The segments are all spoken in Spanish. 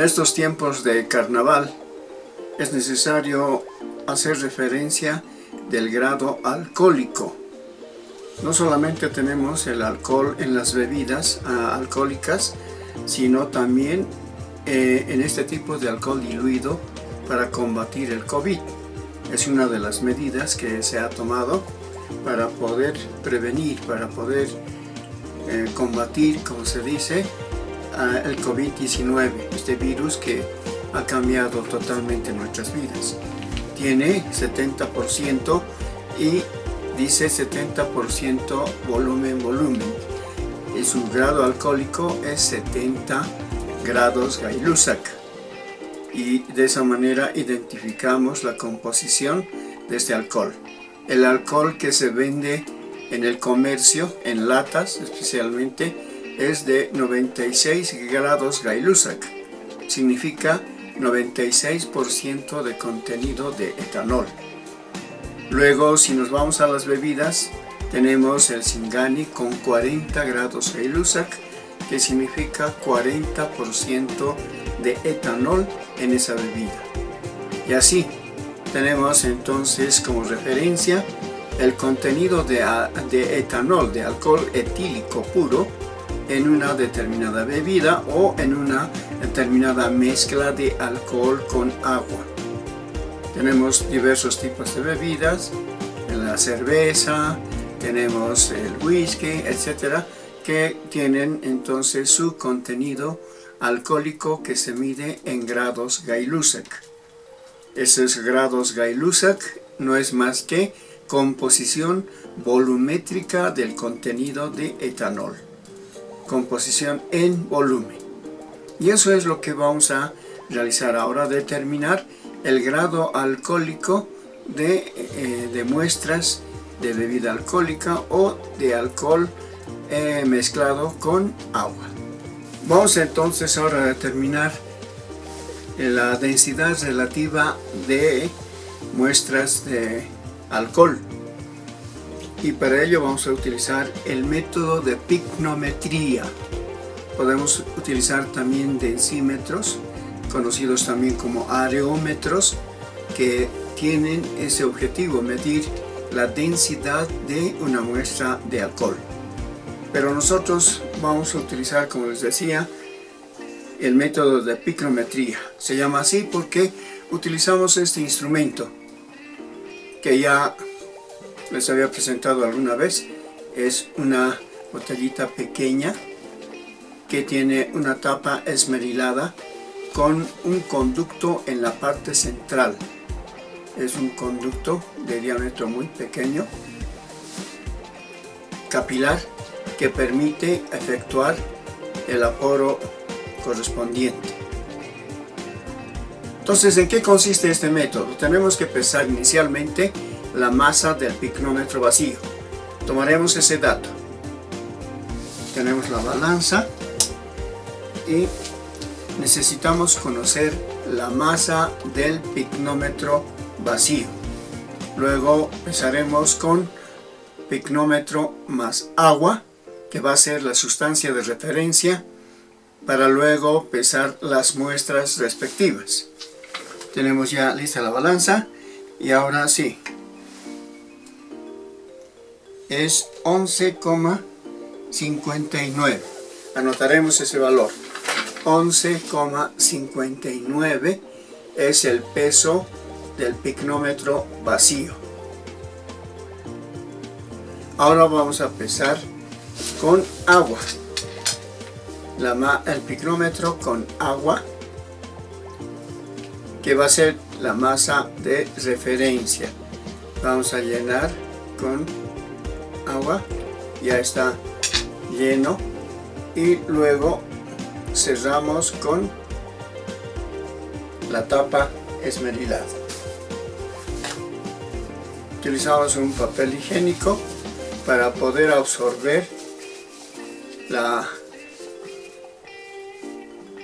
estos tiempos de carnaval es necesario hacer referencia del grado alcohólico. No solamente tenemos el alcohol en las bebidas alcohólicas, sino también en este tipo de alcohol diluido para combatir el COVID. Es una de las medidas que se ha tomado para poder prevenir, para poder combatir, como se dice, el COVID-19, este virus que ha cambiado totalmente nuestras vidas. Tiene 70% y dice 70% volumen, y su grado alcohólico es 70 grados Gay-Lussac, y de esa manera identificamos la composición de este alcohol. El alcohol que se vende en el comercio, en latas especialmente, es de 96 grados Gay-Lussac, significa 96% de contenido de etanol. Luego, si nos vamos a las bebidas, tenemos el Zingani con 40 grados Gay-Lussac, que significa 40% de etanol en esa bebida. Y así tenemos entonces como referencia el contenido de etanol, de alcohol etílico puro, en una determinada bebida o en una determinada mezcla de alcohol con agua. Tenemos diversos tipos de bebidas, la cerveza, tenemos el whisky, etcétera, que tienen entonces su contenido alcohólico que se mide en grados Gay-Lussac. Esos grados Gay-Lussac no es más que composición volumétrica del contenido de etanol, composición en volumen. Y eso es lo que vamos a realizar ahora, determinar el grado alcohólico de muestras de bebida alcohólica o de alcohol mezclado con agua. Vamos entonces ahora a determinar la densidad relativa de muestras de alcohol, y para ello vamos a utilizar el método de picnometría. Podemos utilizar también densímetros, conocidos también como areómetros, que tienen ese objetivo, medir la densidad de una muestra de alcohol. Pero nosotros vamos a utilizar, como les decía, el método de picnometría. Se llama así porque utilizamos este instrumento que ya les había presentado alguna vez. Es una botellita pequeña que tiene una tapa esmerilada con un conducto en la parte central. Es un conducto de diámetro muy pequeño, capilar, que permite efectuar el aforo correspondiente. Entonces, ¿en qué consiste este método? Tenemos que pesar inicialmente la masa del picnómetro vacío. Tomaremos ese dato. Tenemos la balanza y necesitamos conocer la masa del picnómetro vacío. Luego pesaremos con picnómetro más agua, que va a ser la sustancia de referencia, para luego pesar las muestras respectivas. Tenemos ya lista la balanza y ahora sí, es 11,59. Anotaremos ese valor. 11,59 es el peso del picnómetro vacío. Ahora vamos a pesar con agua. El picnómetro con agua, que va a ser la masa de referencia. Vamos a llenar con agua, ya está lleno, y luego cerramos con la tapa esmerilada. Utilizamos un papel higiénico para poder absorber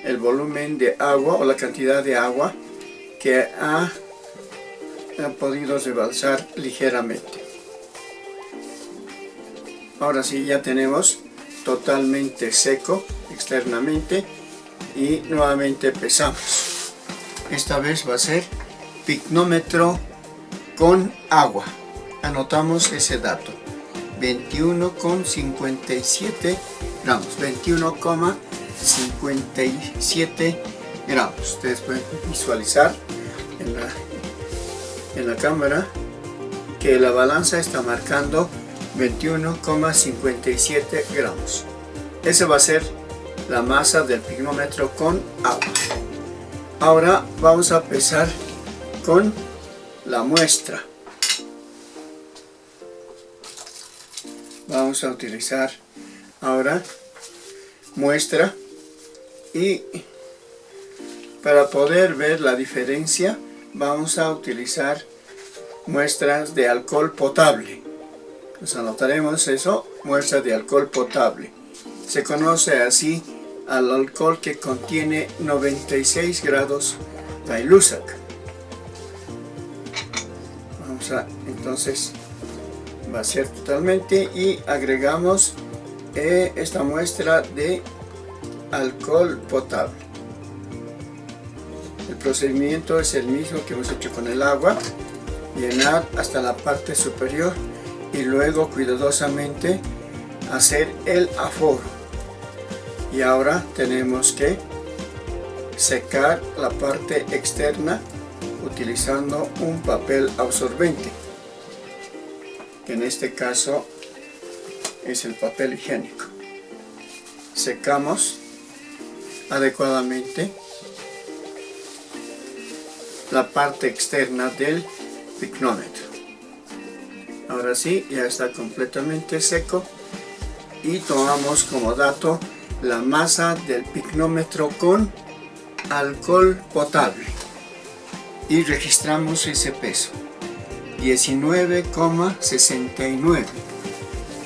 el volumen de agua o la cantidad de agua que ha podido rebalsar ligeramente. Ahora sí, ya tenemos totalmente seco externamente y nuevamente pesamos. Esta vez va a ser picnómetro con agua. Anotamos ese dato: 21,57 gramos, 21,57 gramos. Ustedes pueden visualizar en la cámara que la balanza está marcando 21,57 gramos. Esa va a ser la masa del picnómetro con agua. Ahora vamos a pesar con la muestra. Vamos a utilizar ahora muestra, y para poder ver la diferencia vamos a utilizar muestras de alcohol potable. Nos anotaremos eso: muestra de alcohol potable. Se conoce así al alcohol que contiene 96 grados de Ilusac. Vamos a entonces vaciar totalmente y agregamos esta muestra de alcohol potable. El procedimiento es el mismo que hemos hecho con el agua: llenar hasta la parte superior y luego cuidadosamente hacer el aforo. Y ahora tenemos que secar la parte externa utilizando un papel absorbente, que en este caso es el papel higiénico. Secamos adecuadamente la parte externa del picnómetro. Ahora sí, ya está completamente seco, y tomamos como dato la masa del picnómetro con alcohol potable y registramos ese peso: 19,69,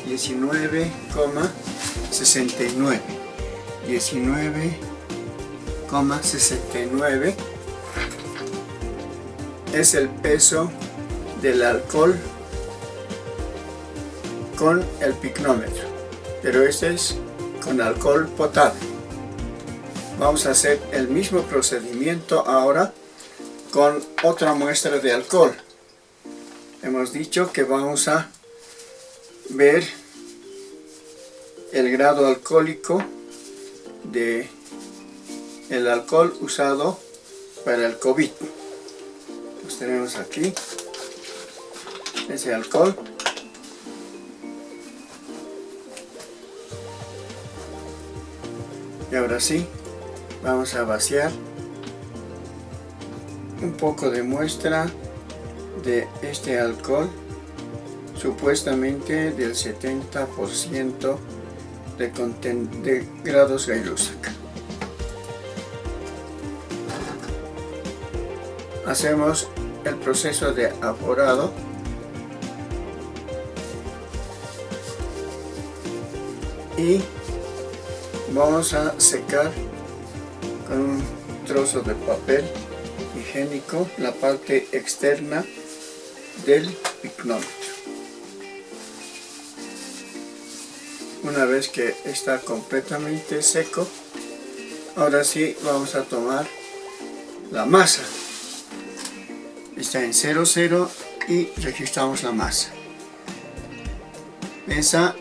19,69, 19,69 es el peso del alcohol con el picnómetro, pero este es con alcohol potable. Vamos a hacer el mismo procedimiento ahora con otra muestra de alcohol. Hemos dicho que vamos a ver el grado alcohólico de el alcohol usado para el COVID. Pues tenemos aquí ese alcohol. Y ahora sí, vamos a vaciar un poco de muestra de este alcohol, supuestamente del 70% de grados Ilusac. Hacemos el proceso de aforado. Y vamos a secar con un trozo de papel higiénico la parte externa del picnómetro. Una vez que está completamente seco, ahora sí vamos a tomar la masa. Está en 0,0 y registramos la masa. Pesa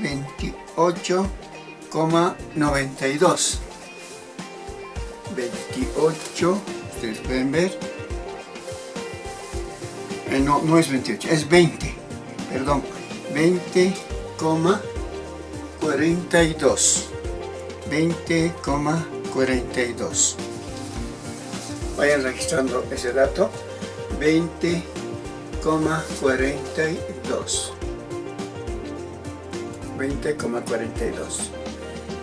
28,92. 28, ustedes pueden ver. No es 28, es 20. Perdón, 20,42. 20,42. Vayan registrando ese dato: 20,42. 20,42.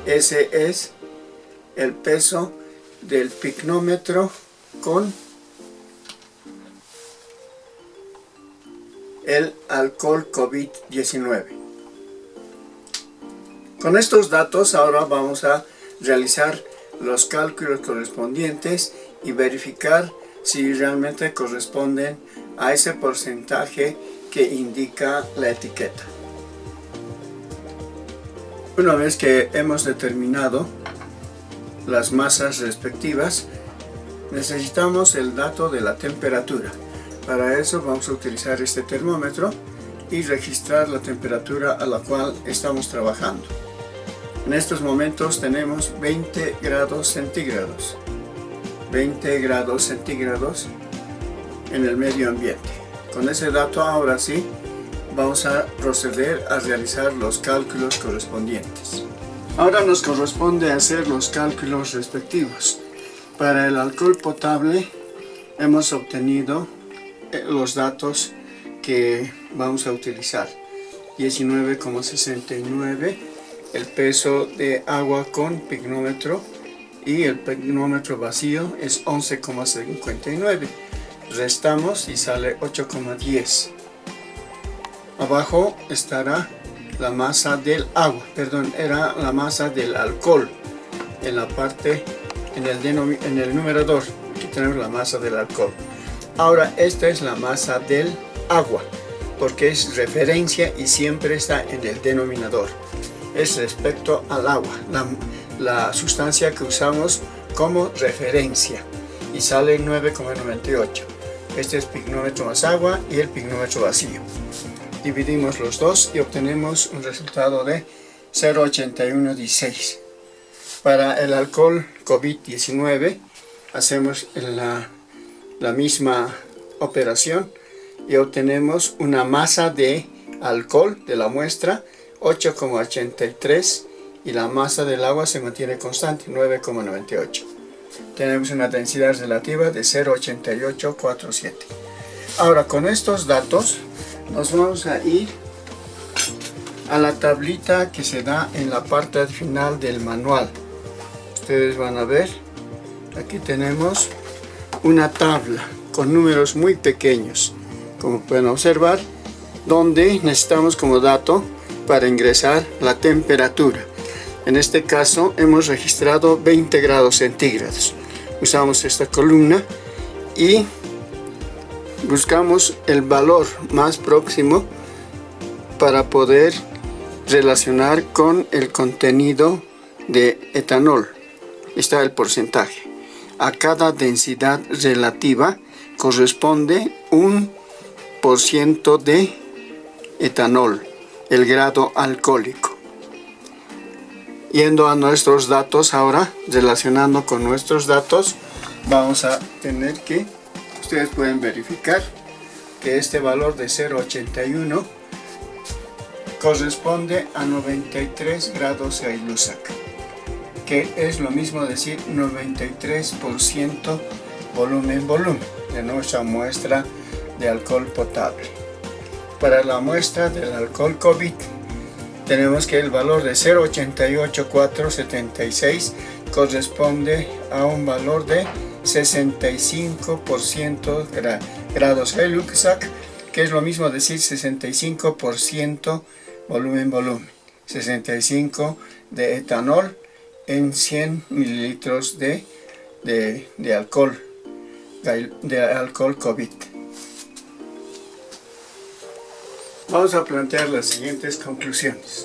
Ese es el peso del picnómetro con el alcohol COVID-19. Con estos datos ahora vamos a realizar los cálculos correspondientes y verificar si realmente corresponden a ese porcentaje que indica la etiqueta. Una vez que hemos determinado las masas respectivas, necesitamos el dato de la temperatura. Para eso vamos a utilizar este termómetro y registrar la temperatura a la cual estamos trabajando. En estos momentos tenemos 20 grados centígrados. 20 grados centígrados en el medio ambiente. Con ese dato ahora sí vamos a proceder a realizar los cálculos correspondientes. Ahora nos corresponde hacer los cálculos respectivos. Para el alcohol potable hemos obtenido los datos que vamos a utilizar. 19,69 el peso de agua con pignómetro y el pignómetro vacío es 11,59. Restamos y sale 8,10. Abajo estará la masa del agua, era la masa del alcohol. En la parte, en el numerador, aquí tenemos la masa del alcohol. Ahora esta es la masa del agua, porque es referencia y siempre está en el denominador. Es respecto al agua, la sustancia que usamos como referencia, y sale 9,98. Este es pignómetro más agua y el pignómetro vacío. Dividimos los dos y obtenemos un resultado de 0,8116. Para el alcohol COVID-19 hacemos la misma operación y obtenemos una masa de alcohol de la muestra 8,83 y la masa del agua se mantiene constante, 9,98. Tenemos una densidad relativa de 0,8847. Ahora con estos datos nos vamos a ir a la tablita que se da en la parte final del manual. Ustedes van a ver, aquí tenemos una tabla con números muy pequeños, como pueden observar, donde necesitamos como dato para ingresar la temperatura. En este caso hemos registrado 20 grados centígrados. Usamos esta columna y buscamos el valor más próximo para poder relacionar con el contenido de etanol. Está el porcentaje. A cada densidad relativa corresponde un % de etanol, el grado alcohólico. Yendo a nuestros datos ahora, relacionando con nuestros datos, vamos a tener que, ustedes pueden verificar que este valor de 0,81 corresponde a 93 grados de Gay-Lussac, que es lo mismo decir 93% volumen de nuestra muestra de alcohol potable. Para la muestra del alcohol COVID tenemos que el valor de 0,88476 corresponde a un valor de 65% grados Gay-Lussac, que es lo mismo decir 65% volumen, 65 de etanol en 100 mililitros de alcohol COVID. Vamos a plantear las siguientes conclusiones.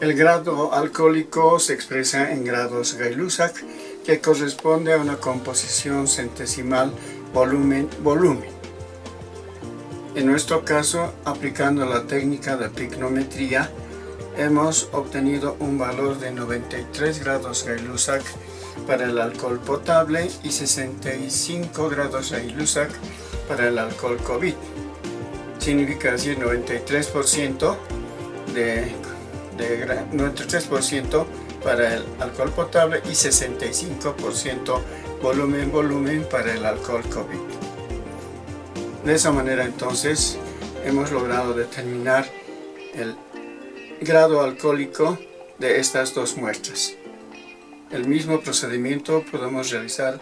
El grado alcohólico se expresa en grados Gay-Lussac, que corresponde a una composición centesimal volumen. En nuestro caso, aplicando la técnica de pignometría, hemos obtenido un valor de 93 grados Gay-Lussac para el alcohol potable y 65 grados Gay-Lussac para el alcohol COVID. Significa decir 93% 93% para el alcohol potable y 65% volumen para el alcohol COVID. De esa manera entonces hemos logrado determinar el grado alcohólico de estas dos muestras. El mismo procedimiento podemos realizar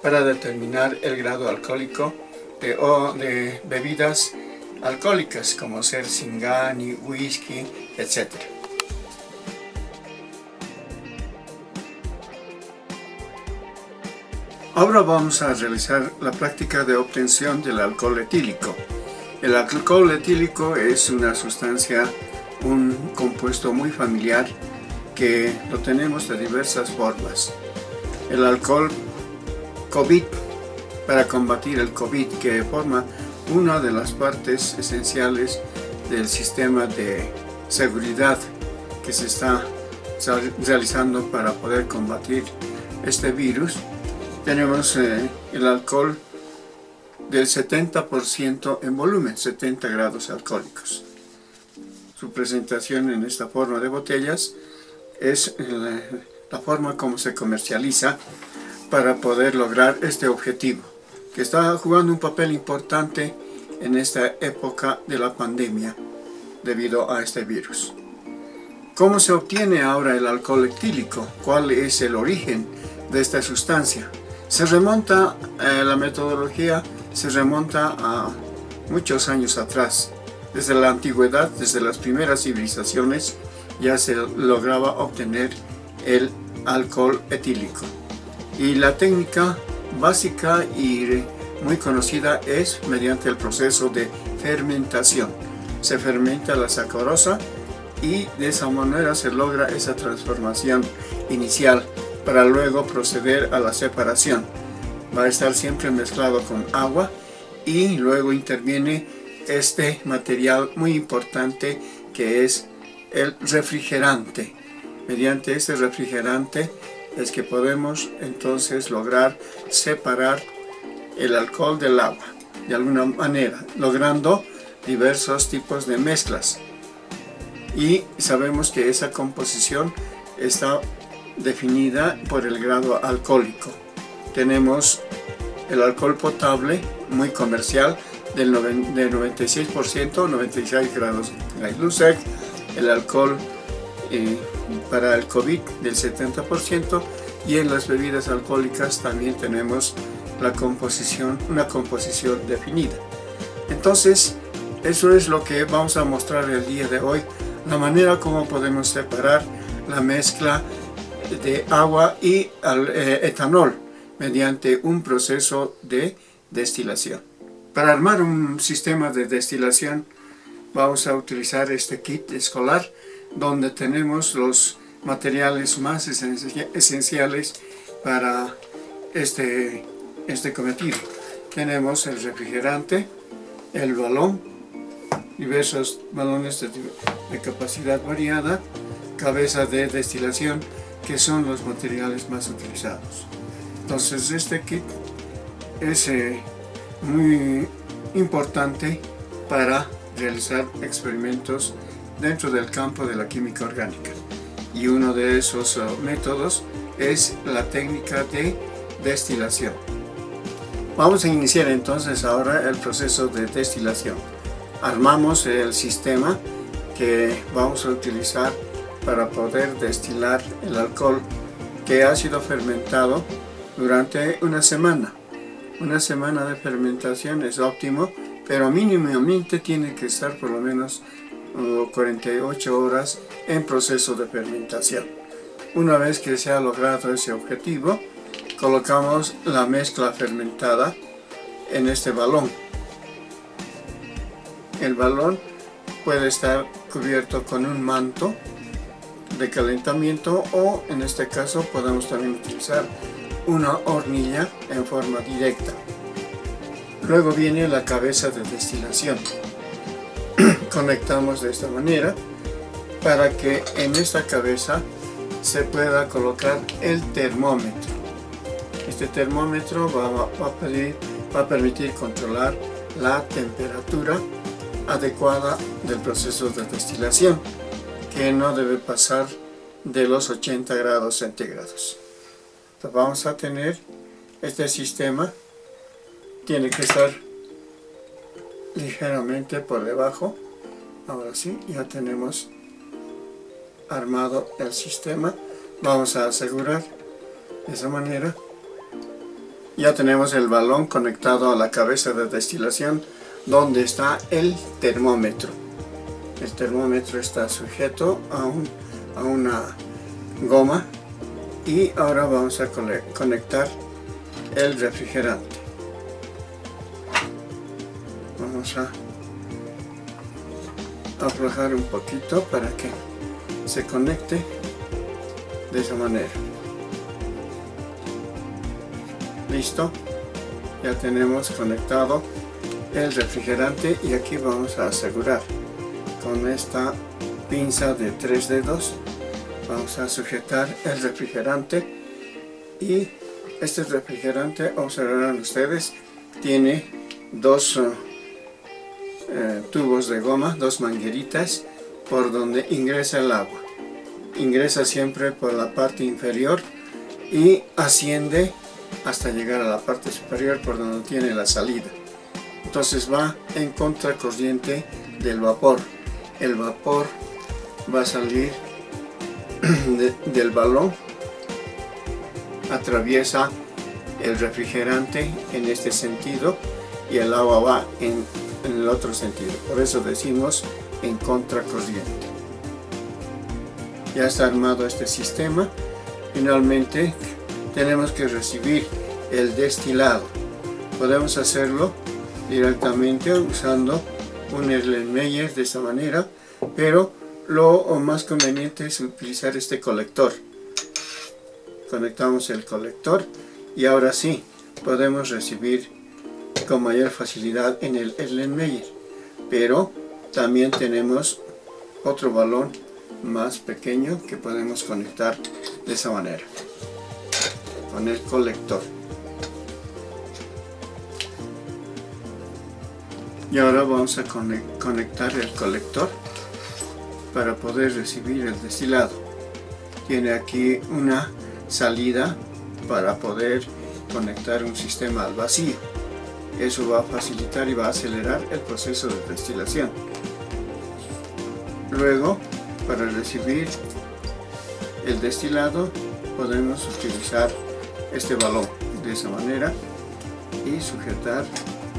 para determinar el grado alcohólico de bebidas alcohólicas como ser Zingani, whisky, etc. Ahora vamos a realizar la práctica de obtención del alcohol etílico. El alcohol etílico es una sustancia, un compuesto muy familiar que lo tenemos de diversas formas. el alcohol COVID para combatir el COVID, que forma una de las partes esenciales del sistema de seguridad que se está realizando para poder combatir este virus. Tenemos el alcohol del 70% en volumen, 70 grados alcohólicos. Su presentación en esta forma de botellas es la forma como se comercializa para poder lograr este objetivo, que está jugando un papel importante en esta época de la pandemia debido a este virus. ¿Cómo se obtiene ahora el alcohol etílico? ¿Cuál es el origen de esta sustancia? Se remonta, la metodología se remonta a muchos años atrás. Desde la antigüedad, desde las primeras civilizaciones, ya se lograba obtener el alcohol etílico. Y la técnica básica y muy conocida es mediante el proceso de fermentación. Se fermenta la sacarosa y de esa manera se logra esa transformación inicial para luego proceder a la separación. Va a estar siempre mezclado con agua y luego interviene este material muy importante que es el refrigerante. Mediante este refrigerante es que podemos entonces lograr separar el alcohol del agua de alguna manera, logrando diversos tipos de mezclas. Y sabemos que esa composición está definida por el grado alcohólico. Tenemos el alcohol potable, muy comercial, del 96%, 96 grados Gay-Lussac, el alcohol para el COVID del 70%, y en las bebidas alcohólicas también tenemos una composición definida. Entonces, eso es lo que vamos a mostrar el día de hoy, la manera como podemos separar la mezcla de agua y etanol mediante un proceso de destilación. Para armar un sistema de destilación vamos a utilizar este kit escolar donde tenemos los materiales más esenciales para este cometido. Tenemos el refrigerante, el balón, diversos balones de capacidad variada, cabeza de destilación, que son los materiales más utilizados. Entonces este kit es muy importante para realizar experimentos dentro del campo de la química orgánica, y uno de esos métodos es la técnica de destilación. Vamos a iniciar entonces ahora el proceso de destilación. Armamos el sistema que vamos a utilizar para poder destilar el alcohol que ha sido fermentado durante una semana. Una semana de fermentación es óptimo, pero mínimamente tiene que estar por lo menos 48 horas en proceso de fermentación. Una vez que se ha logrado ese objetivo, colocamos la mezcla fermentada en este balón. El balón puede estar cubierto con un manto de calentamiento, o en este caso podemos también utilizar una hornilla en forma directa. Luego viene la cabeza de destilación. Conectamos de esta manera para que en esta cabeza se pueda colocar el termómetro. Este termómetro va a permitir controlar la temperatura adecuada del proceso de destilación, que no debe pasar de los 80 grados centígrados. Entonces vamos a tener este sistema, tiene que estar ligeramente por debajo. Ahora sí, ya tenemos armado el sistema. Vamos a asegurar de esa manera. Ya tenemos el balón conectado a la cabeza de destilación, donde está el termómetro. El termómetro está sujeto a una goma, y ahora vamos a conectar el refrigerante. Vamos a aflojar un poquito para que se conecte de esa manera. listo. Ya tenemos conectado el refrigerante y aquí vamos a asegurar con esta pinza de 3 dedos. Vamos a sujetar el refrigerante y este refrigerante, observarán ustedes, tiene dos tubos de goma, dos mangueritas por donde ingresa el agua. Ingresa siempre por la parte inferior y asciende hasta llegar a la parte superior por donde tiene la salida. Entonces va en contracorriente del vapor. El vapor va a salir del balón, atraviesa el refrigerante en este sentido y el agua va en el otro sentido. Por eso decimos en contracorriente. Ya está armado este sistema. Finalmente tenemos que recibir el destilado. Podemos hacerlo directamente usando un Erlenmeyer de esta manera, pero lo más conveniente es utilizar este colector. Conectamos el colector y ahora sí podemos recibir con mayor facilidad en el Erlenmeyer, pero también tenemos otro balón más pequeño que podemos conectar de esa manera con el colector. Y ahora vamos a conectar el colector para poder recibir el destilado. Tiene aquí una salida para poder conectar un sistema al vacío. Eso va a facilitar y va a acelerar el proceso de destilación. Luego, para recibir el destilado, podemos utilizar este balón de esa manera y sujetar,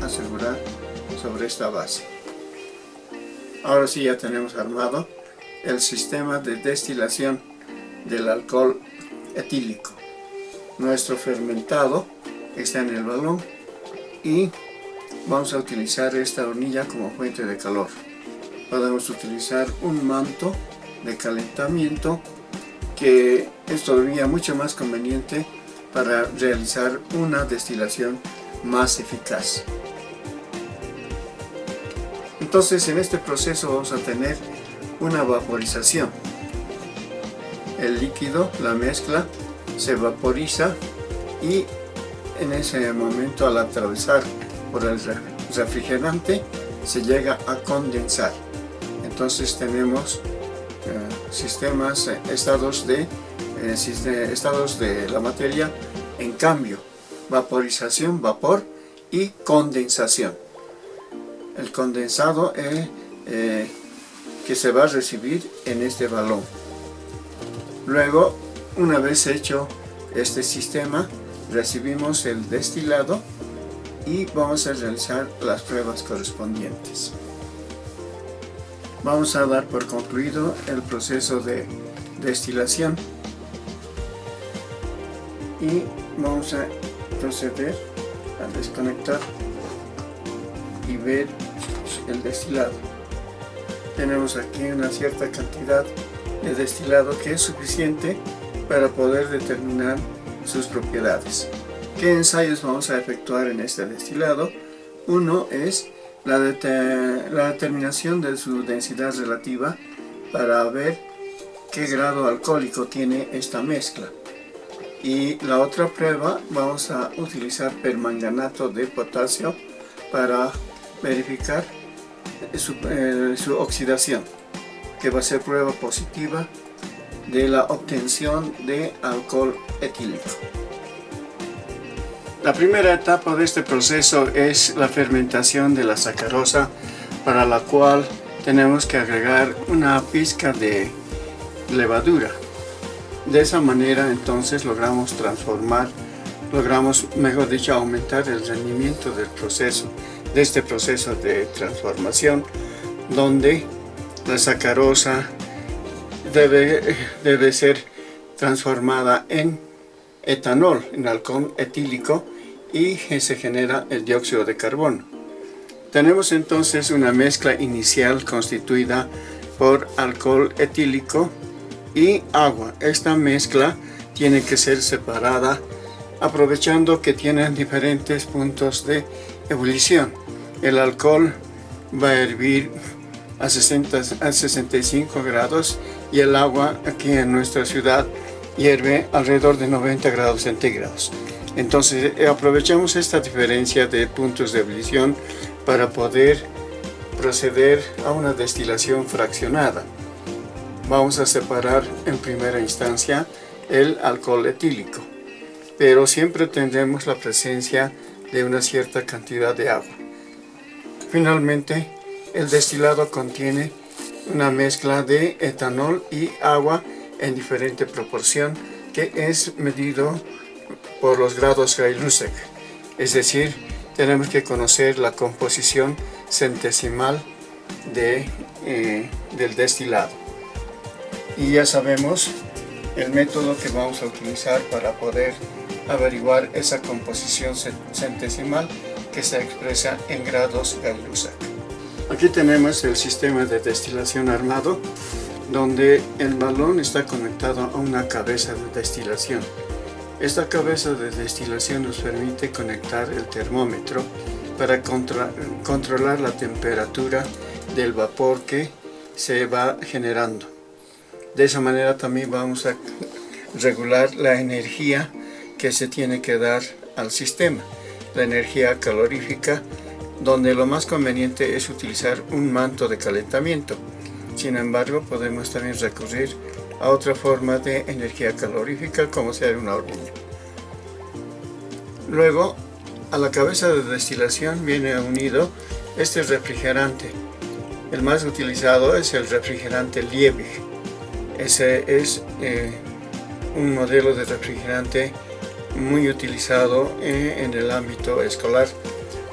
asegurar sobre esta base. Ahora sí ya tenemos armado el sistema de destilación del alcohol etílico. Nuestro fermentado está en el balón y vamos a utilizar esta hornilla como fuente de calor. Podemos utilizar un manto de calentamiento que es todavía mucho más conveniente para realizar una destilación más eficaz. Entonces en este proceso vamos a tener una vaporización. El líquido, la mezcla, se vaporiza y en ese momento al atravesar por el refrigerante se llega a condensar. Entonces tenemos estados de la materia en cambio: vaporización, vapor, y condensación. El condensado que se va a recibir en este balón. Luego, una vez hecho este sistema, recibimos el destilado y vamos a realizar las pruebas correspondientes. Vamos a dar por concluido el proceso de destilación y vamos a proceder a desconectar y ver el destilado. Tenemos aquí una cierta cantidad de destilado que es suficiente para poder determinar sus propiedades. ¿Qué ensayos vamos a efectuar en este destilado? Uno es la determinación de su densidad relativa para ver qué grado alcohólico tiene esta mezcla. Y la otra prueba, vamos a utilizar permanganato de potasio para verificar su oxidación, que va a ser prueba positiva de la obtención de alcohol etílico. La primera etapa de este proceso es la fermentación de la sacarosa, para la cual tenemos que agregar una pizca de levadura. De esa manera entonces logramos aumentar el rendimiento del proceso, de este proceso de transformación, donde la sacarosa debe ser transformada en etanol, en alcohol etílico, y se genera el dióxido de carbono. Tenemos entonces una mezcla inicial constituida por alcohol etílico y agua. Esta mezcla tiene que ser separada aprovechando que tienen diferentes puntos de ebullición. El alcohol va a hervir a 65 grados y el agua aquí en nuestra ciudad hierve alrededor de 90 grados centígrados. Entonces aprovechamos esta diferencia de puntos de ebullición para poder proceder a una destilación fraccionada. Vamos a separar en primera instancia el alcohol etílico, pero siempre tendremos la presencia de una cierta cantidad de agua. Finalmente, el destilado contiene una mezcla de etanol y agua en diferente proporción que es medido por los grados Gay-Lussac. Es decir, tenemos que conocer la composición centesimal del destilado. Y ya sabemos el método que vamos a utilizar para poder averiguar esa composición centesimal que se expresa en grados Gay-Lussac. Aquí tenemos el sistema de destilación armado, donde el balón está conectado a una cabeza de destilación. Esta cabeza de destilación nos permite conectar el termómetro para controlar la temperatura del vapor que se va generando. De esa manera también vamos a regular la energía que se tiene que dar al sistema, la energía calorífica, donde lo más conveniente es utilizar un manto de calentamiento. Sin embargo, podemos también recurrir a otra forma de energía calorífica, como sea una hornilla. Luego, a la cabeza de destilación viene unido este refrigerante. El más utilizado es el refrigerante Liebig. Ese es un modelo de refrigerante muy utilizado en el ámbito escolar,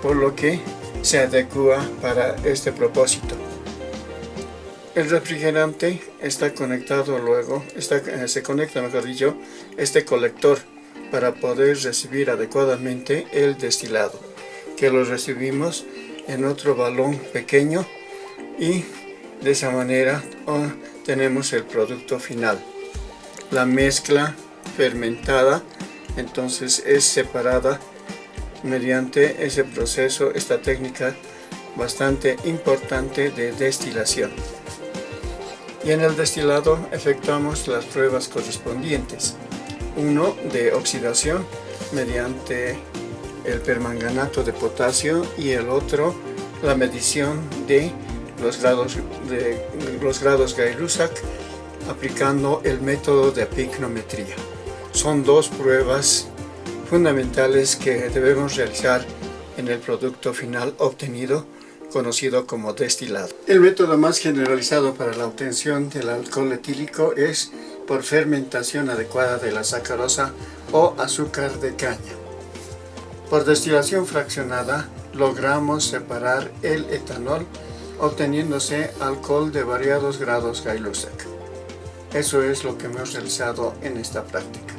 por lo que se adecua para este propósito. El refrigerante está conectado se conecta, mejor dicho, este colector para poder recibir adecuadamente el destilado, que lo recibimos en otro balón pequeño y de esa manera tenemos el producto final. La mezcla fermentada entonces es separada mediante ese proceso, esta técnica bastante importante de destilación. Y en el destilado efectuamos las pruebas correspondientes. Uno de oxidación mediante el permanganato de potasio y el otro la medición de los grados Gay-Lussac aplicando el método de picnometría. Son dos pruebas fundamentales que debemos realizar en el producto final obtenido, conocido como destilado. El método más generalizado para la obtención del alcohol etílico es por fermentación adecuada de la sacarosa o azúcar de caña. Por destilación fraccionada logramos separar el etanol obteniéndose alcohol de variados grados Gay-Lussac. Eso es lo que hemos realizado en esta práctica.